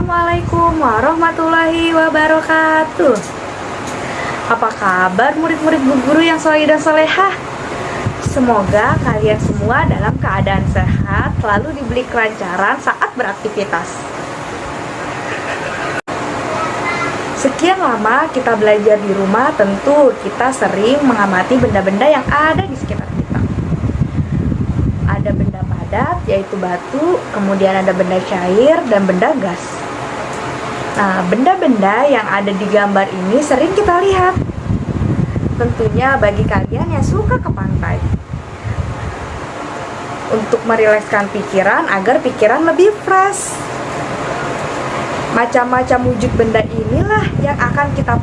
Assalamualaikum warahmatullahi wabarakatuh. Apa kabar murid-murid guru yang soleh dan solehah? Semoga kalian semua dalam keadaan sehat, lalu diberi kelancaran saat beraktivitas. Sekian lama kita belajar di rumah, tentu kita sering mengamati benda-benda yang ada di sekitar kita. Ada benda padat, yaitu batu, kemudian ada benda cair dan benda gas. Nah, benda-benda yang ada di gambar ini sering kita lihat. Tentunya bagi kalian yang suka ke pantai, untuk merilekskan pikiran agar pikiran lebih fresh. Macam-macam wujud benda inilah yang akan kita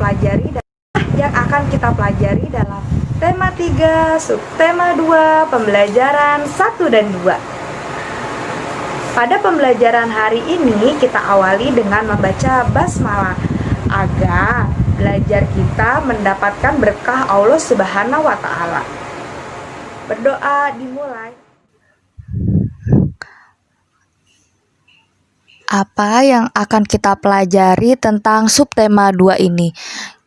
pelajari dalam tema 3, subtema 2, pembelajaran 1 dan 2. Pada pembelajaran hari ini kita awali dengan membaca basmalah agar belajar kita mendapatkan berkah Allah Subhanahu wa taala. Berdoa dimulai. Apa yang akan kita pelajari tentang subtema 2 ini?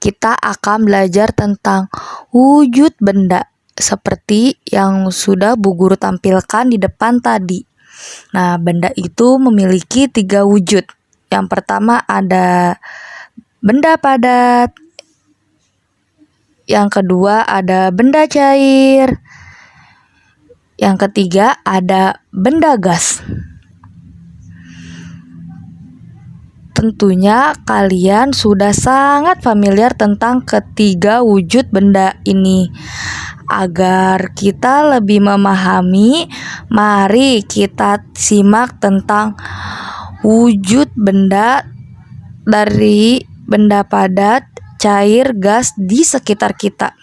Kita akan belajar tentang wujud benda seperti yang sudah Bu Guru tampilkan di depan tadi. Nah, benda itu memiliki 3 wujud. Yang pertama ada benda padat. Yang kedua ada benda cair. Yang ketiga ada benda gas. Tentunya kalian sudah sangat familiar tentang ketiga wujud benda ini. Agar kita lebih memahami, mari kita simak tentang wujud benda dari benda padat, cair, gas di sekitar kita.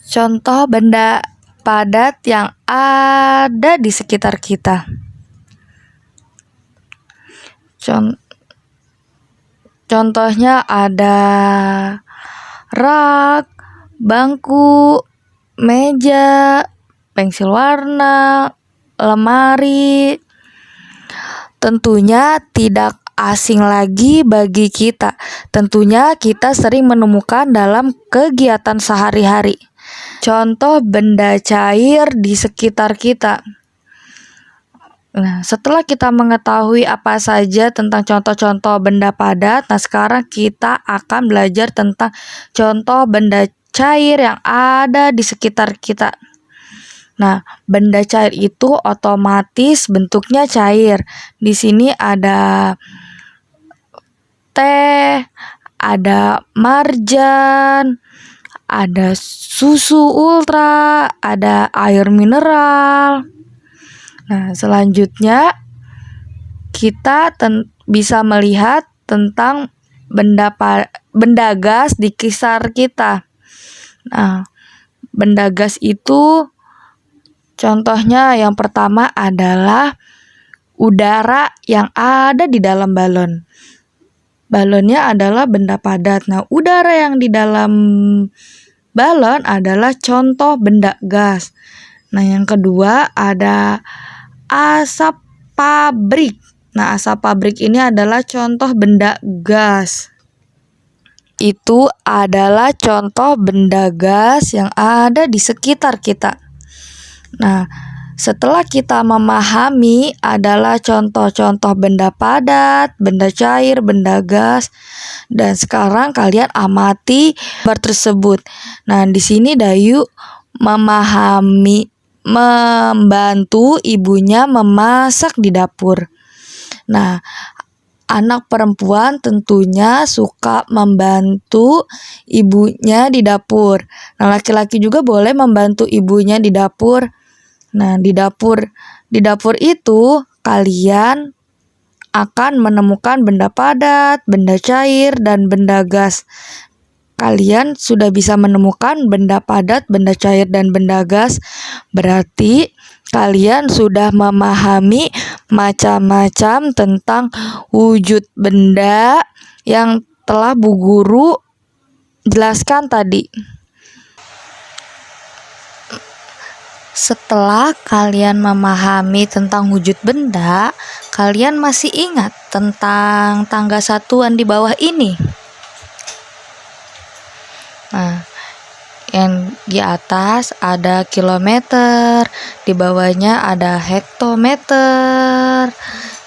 Contoh benda padat yang ada di sekitar kita. Contohnya ada rak, bangku, meja, pensil warna, lemari. Tentunya tidak asing lagi bagi kita. Tentunya kita sering menemukan dalam kegiatan sehari-hari. Contoh benda cair di sekitar kita. Nah, setelah kita mengetahui apa saja tentang contoh-contoh benda padat, nah sekarang kita akan belajar tentang contoh benda cair yang ada di sekitar kita. Nah, benda cair itu otomatis bentuknya cair. Di sini ada teh, ada marjan, ada susu ultra, ada air mineral. Nah, selanjutnya kita bisa melihat tentang benda gas di sekitar kita. Nah, benda gas itu contohnya yang pertama adalah udara yang ada di dalam balon. Balonnya adalah benda padat. Nah, udara yang di dalam balon adalah contoh benda gas. Nah, yang kedua ada asap pabrik. Nah, asap pabrik ini adalah contoh benda gas. Itu adalah contoh benda gas yang ada di sekitar kita. Nah, setelah kita memahami adalah contoh-contoh benda padat, benda cair, benda gas, dan sekarang kalian amati gambar tersebut. Nah, di sini Dayu membantu ibunya memasak di dapur. Nah, anak perempuan tentunya suka membantu ibunya di dapur. Nah, laki-laki juga boleh membantu ibunya di dapur. Nah, di dapur itu kalian akan menemukan benda padat, benda cair, dan benda gas. Kalian sudah bisa menemukan benda padat, benda cair, dan benda gas. Berarti kalian sudah memahami macam-macam tentang wujud benda yang telah Bu Guru jelaskan tadi. Setelah kalian memahami tentang wujud benda, kalian masih ingat tentang tangga satuan di bawah ini? Nah, yang di atas ada kilometer, di bawahnya ada hektometer,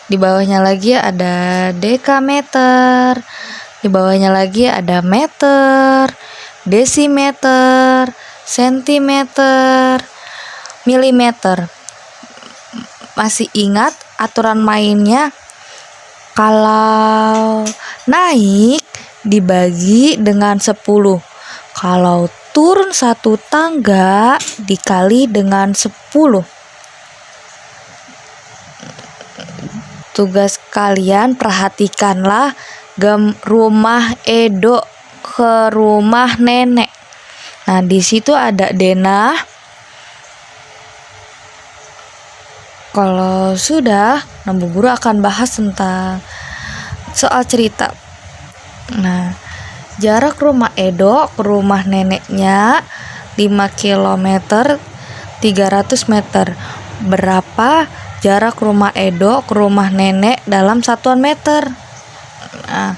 di bawahnya lagi ada dekameter, di bawahnya lagi ada meter, desimeter, sentimeter, milimeter. Masih ingat aturan mainnya? Kalau naik dibagi dengan 10. Kalau turun satu tangga dikali dengan 10. Tugas kalian perhatikanlah rumah Edo ke rumah nenek. Nah, di situ ada denah. Kalau sudah, Bu Guru akan bahas tentang soal cerita. Nah, jarak rumah Edo ke rumah neneknya 5 km 300 meter. Berapa jarak rumah Edo ke rumah nenek dalam satuan meter? Nah,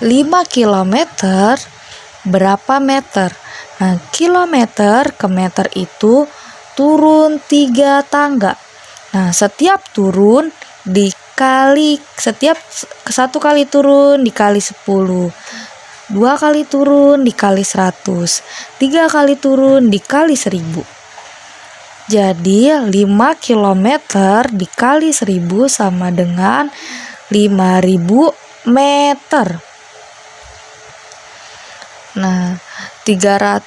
5 km berapa meter? Nah, kilometer ke meter itu turun 3 tangga. Nah, setiap turun dikali, satu kali turun dikali 10, 2 kali turun dikali 100, 3 kali turun dikali 1000. Jadi 5 km dikali 1000 sama dengan 5000 meter. Nah, 300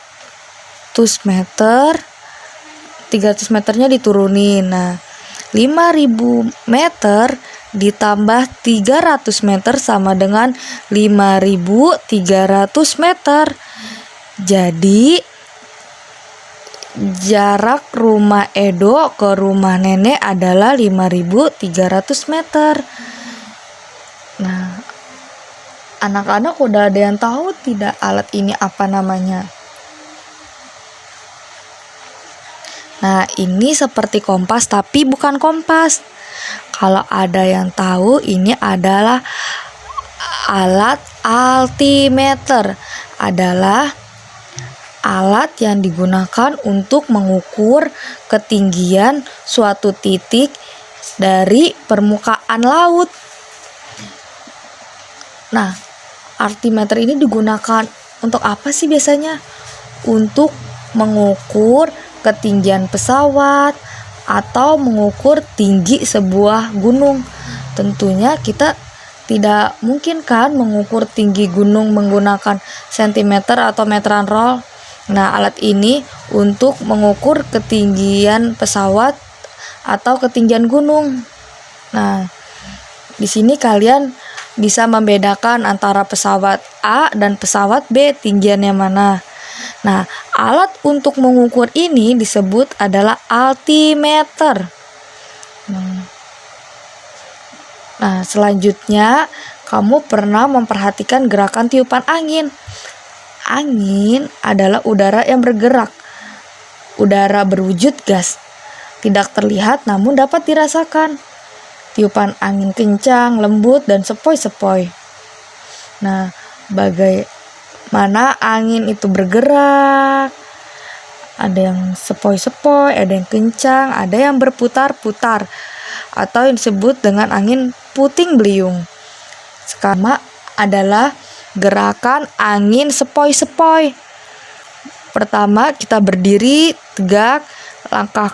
meternya diturunin. Nah, 5000 meter ditambah 300 meter sama dengan 5300 meter. Jadi jarak rumah Edo ke rumah nenek adalah 5300 meter. Nah, anak-anak udah ada yang tahu tidak alat ini apa namanya? Nah, ini seperti kompas tapi bukan kompas. Kalau ada yang tahu, ini adalah alat altimeter. Adalah alat yang digunakan untuk mengukur ketinggian suatu titik dari permukaan laut. Nah, altimeter ini digunakan untuk apa sih biasanya? Untuk mengukur ketinggian pesawat atau mengukur tinggi sebuah gunung. Tentunya kita tidak mungkin kan mengukur tinggi gunung menggunakan sentimeter atau meteran roll. Nah, alat ini untuk mengukur ketinggian pesawat atau ketinggian gunung. Nah, di sini kalian bisa membedakan antara pesawat A dan pesawat B tinggiannya mana. Nah, alat untuk mengukur ini disebut adalah altimeter. Nah, selanjutnya kamu pernah memperhatikan gerakan tiupan angin. Angin adalah udara yang bergerak. Udara berwujud gas. Tidak terlihat namun dapat dirasakan. Tiupan angin kencang, lembut, dan sepoi-sepoi. Nah, bagaimana angin itu bergerak? Ada yang sepoi-sepoi, ada yang kencang, ada yang berputar-putar, atau yang disebut dengan angin puting beliung. Sekarang adalah gerakan angin sepoi-sepoi. Pertama, kita berdiri tegak. Langkah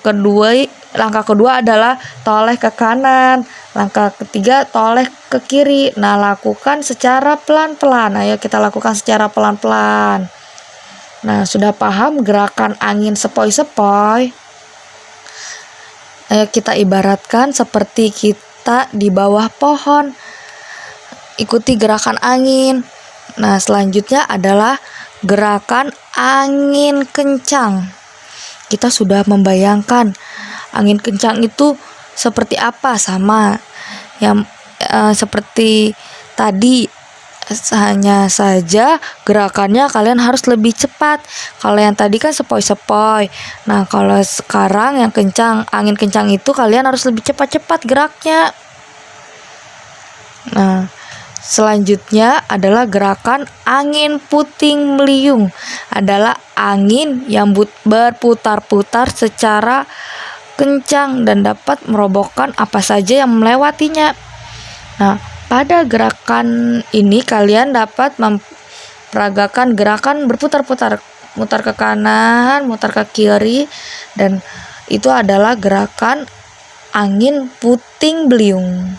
kedua adalah toleh ke kanan. Langkah ketiga toleh ke kiri. Nah, lakukan secara pelan-pelan. Ayo kita lakukan secara pelan-pelan. Nah, sudah paham gerakan angin sepoi-sepoi? Ayo kita ibaratkan seperti kita di bawah pohon. Ikuti gerakan angin. Nah, selanjutnya adalah gerakan angin kencang. Kita sudah membayangkan angin kencang itu seperti apa, sama yang seperti tadi Hanya saja gerakannya kalian harus lebih cepat. Kalau yang tadi kan sepoi-sepoi. Nah, kalau sekarang yang kencang, angin kencang itu kalian harus lebih cepat-cepat geraknya. Nah, selanjutnya adalah gerakan angin puting beliung. Adalah angin yang berputar-putar secara kencang dan dapat merobohkan apa saja yang melewatinya. Nah, pada gerakan ini kalian dapat memperagakan gerakan berputar-putar, mutar ke kanan, mutar ke kiri, dan itu adalah gerakan angin puting beliung.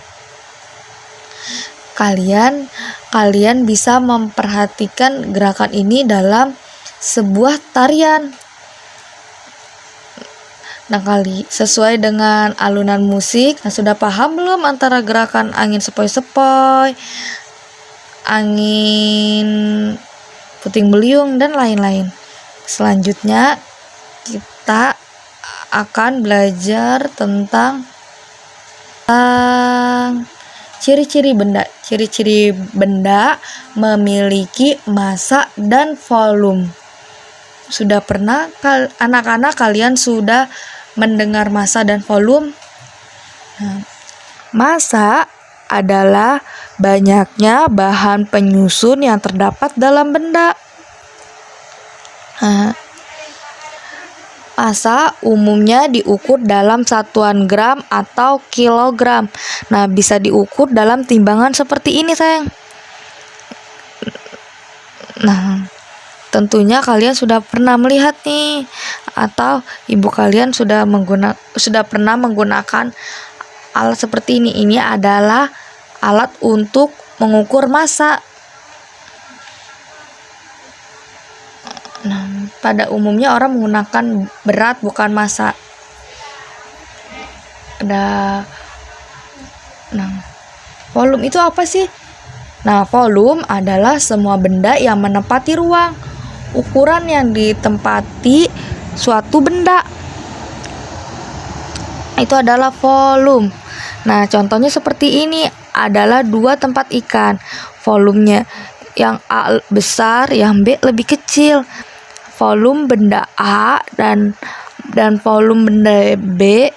Kalian bisa memperhatikan gerakan ini dalam sebuah tarian. Nah, sesuai dengan alunan musik. Nah, sudah paham belum antara gerakan angin sepoi-sepoi, angin puting beliung, dan lain-lain. Selanjutnya kita akan belajar tentang ciri-ciri benda. Ciri-ciri benda memiliki massa dan volume. Sudah pernah anak-anak kalian sudah mendengar massa dan volume? Nah, massa adalah banyaknya bahan penyusun yang terdapat dalam benda. Massa umumnya diukur dalam satuan gram atau kilogram. Nah, bisa diukur dalam timbangan seperti ini, sayang. Nah, tentunya kalian sudah pernah melihat nih, atau ibu kalian sudah pernah menggunakan alat seperti ini. Ini adalah alat untuk mengukur massa. Nah, pada umumnya orang menggunakan berat bukan massa. Volume itu apa sih? Nah, volume adalah semua benda yang menempati ruang. Ukuran yang ditempati suatu benda itu adalah volume. Nah, contohnya seperti ini adalah 2 tempat ikan. Volumenya yang A besar, yang B lebih kecil. Volume benda A dan volume benda B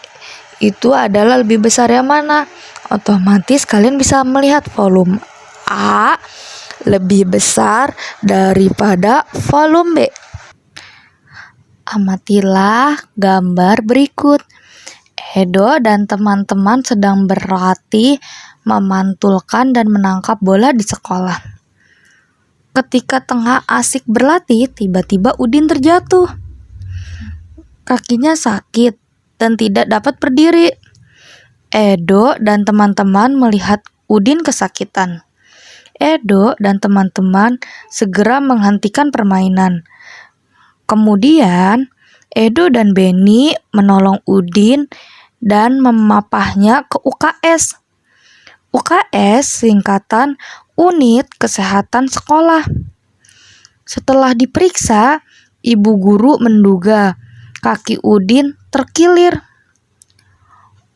itu adalah lebih besar yang mana? Otomatis kalian bisa melihat volume A lebih besar daripada volume B. Amatilah gambar berikut. Edo dan teman-teman sedang berlatih memantulkan dan menangkap bola di sekolah. Ketika tengah asik berlatih, tiba-tiba Udin terjatuh. Kakinya sakit dan tidak dapat berdiri. Edo dan teman-teman melihat Udin kesakitan. Edo dan teman-teman segera menghentikan permainan. Kemudian, Edo dan Benny menolong Udin dan memapahnya ke UKS. UKS singkatan Unit Kesehatan Sekolah. Setelah diperiksa, ibu guru menduga kaki Udin terkilir.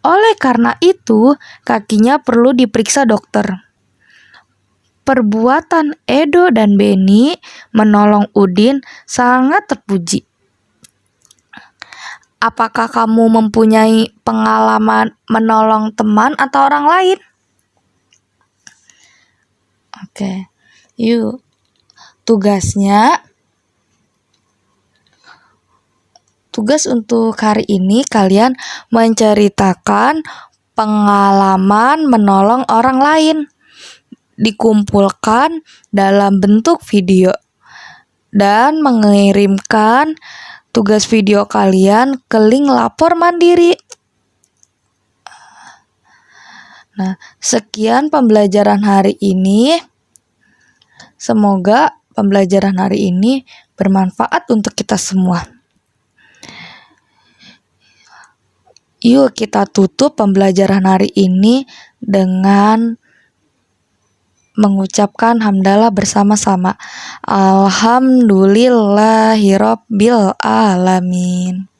Oleh karena itu, kakinya perlu diperiksa dokter. Perbuatan Edo dan Benny menolong Udin sangat terpuji. Apakah kamu mempunyai pengalaman menolong teman atau orang lain? Oke, yuk. Tugas untuk hari ini kalian menceritakan pengalaman menolong orang lain. Dikumpulkan dalam bentuk video dan mengirimkan tugas video kalian ke link lapor mandiri. Nah, sekian pembelajaran hari ini. Semoga pembelajaran hari ini bermanfaat untuk kita semua. Yuk kita tutup pembelajaran hari ini dengan mengucapkan hamdalah bersama-sama. Alhamdulillahirabbil alamin.